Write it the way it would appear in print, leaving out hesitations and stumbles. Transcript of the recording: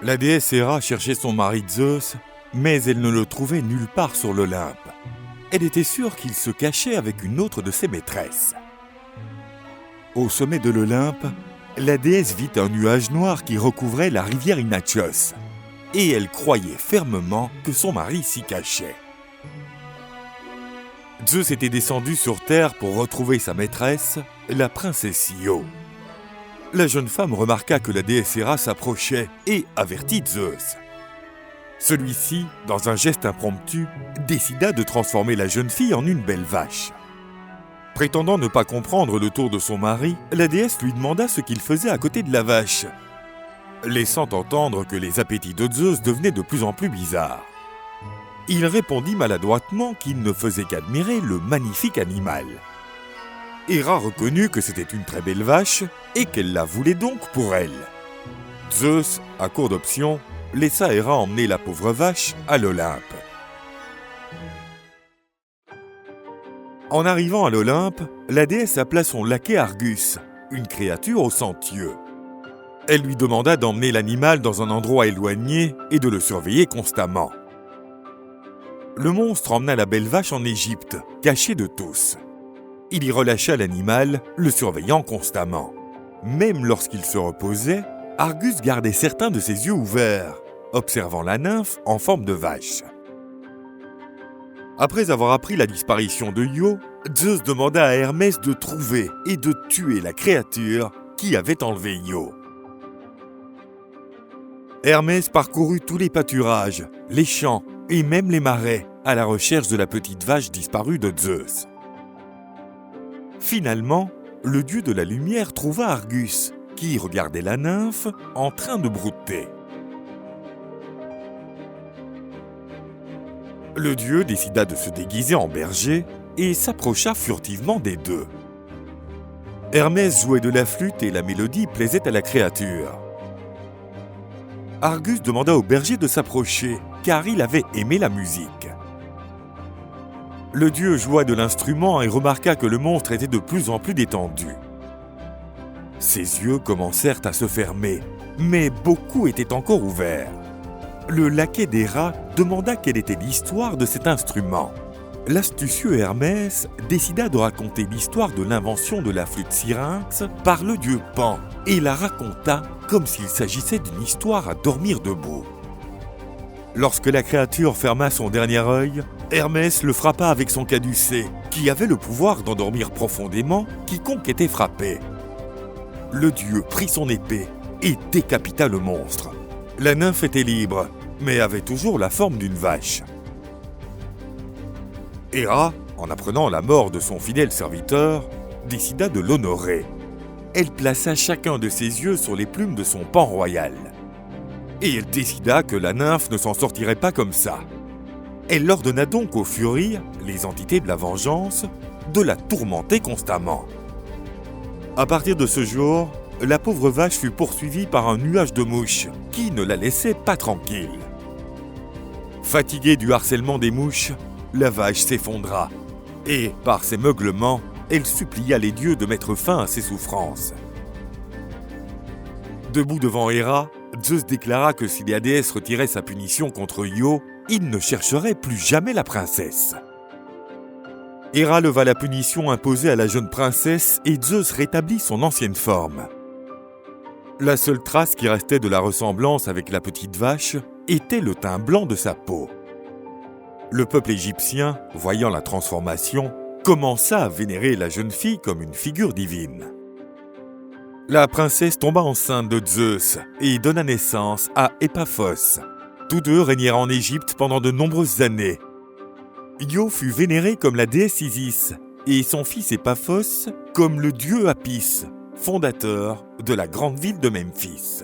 La déesse Héra cherchait son mari Zeus, mais elle ne le trouvait nulle part sur l'Olympe. Elle était sûre qu'il se cachait avec une autre de ses maîtresses. Au sommet de l'Olympe, la déesse vit un nuage noir qui recouvrait la rivière Inachos, et elle croyait fermement que son mari s'y cachait. Zeus était descendu sur terre pour retrouver sa maîtresse, la princesse Io. La jeune femme remarqua que la déesse Héra s'approchait et avertit Zeus. Celui-ci, dans un geste impromptu, décida de transformer la jeune fille en une belle vache. Prétendant ne pas comprendre le tour de son mari, la déesse lui demanda ce qu'il faisait à côté de la vache, laissant entendre que les appétits de Zeus devenaient de plus en plus bizarres. Il répondit maladroitement qu'il ne faisait qu'admirer le magnifique animal. Héra reconnut que c'était une très belle vache et qu'elle la voulait donc pour elle. Zeus, à court d'options, laissa Héra emmener la pauvre vache à l'Olympe. En arrivant à l'Olympe, la déesse appela son laquais Argus, une créature aux 100 yeux. Elle lui demanda d'emmener l'animal dans un endroit éloigné et de le surveiller constamment. Le monstre emmena la belle vache en Égypte, cachée de tous. Il y relâcha l'animal, le surveillant constamment. Même lorsqu'il se reposait, Argus gardait certains de ses yeux ouverts, observant la nymphe en forme de vache. Après avoir appris la disparition de Io, Zeus demanda à Hermès de trouver et de tuer la créature qui avait enlevé Io. Hermès parcourut tous les pâturages, les champs et même les marais à la recherche de la petite vache disparue de Zeus. Finalement, le dieu de la lumière trouva Argus, qui regardait la nymphe en train de brouter. Le dieu décida de se déguiser en berger et s'approcha furtivement des deux. Hermès jouait de la flûte et la mélodie plaisait à la créature. Argus demanda au berger de s'approcher, car il avait aimé la musique. Le dieu joua de l'instrument et remarqua que le monstre était de plus en plus détendu. Ses yeux commencèrent à se fermer, mais beaucoup étaient encore ouverts. Le laquais d'Héra demanda quelle était l'histoire de cet instrument. L'astucieux Hermès décida de raconter l'histoire de l'invention de la flûte syrinx par le dieu Pan et la raconta comme s'il s'agissait d'une histoire à dormir debout. Lorsque la créature ferma son dernier œil, Hermès le frappa avec son caducée, qui avait le pouvoir d'endormir profondément quiconque était frappé. Le dieu prit son épée et décapita le monstre. La nymphe était libre, mais avait toujours la forme d'une vache. Héra, en apprenant la mort de son fidèle serviteur, décida de l'honorer. Elle plaça chacun de ses yeux sur les plumes de son pan royal. Et elle décida que la nymphe ne s'en sortirait pas comme ça. Elle ordonna donc aux Furies, les entités de la vengeance, de la tourmenter constamment. À partir de ce jour, la pauvre vache fut poursuivie par un nuage de mouches qui ne la laissait pas tranquille. Fatiguée du harcèlement des mouches, la vache s'effondra et, par ses meuglements, elle supplia les dieux de mettre fin à ses souffrances. Debout devant Héra, Zeus déclara que si la déesse retirait sa punition contre Io, il ne chercherait plus jamais la princesse. Héra leva la punition imposée à la jeune princesse et Zeus rétablit son ancienne forme. La seule trace qui restait de la ressemblance avec la petite vache était le teint blanc de sa peau. Le peuple égyptien, voyant la transformation, commença à vénérer la jeune fille comme une figure divine. La princesse tomba enceinte de Zeus et donna naissance à Épaphos. Tous deux régnèrent en Égypte pendant de nombreuses années. Io fut vénéré comme la déesse Isis et son fils Épaphos comme le dieu Apis, fondateur de la grande ville de Memphis.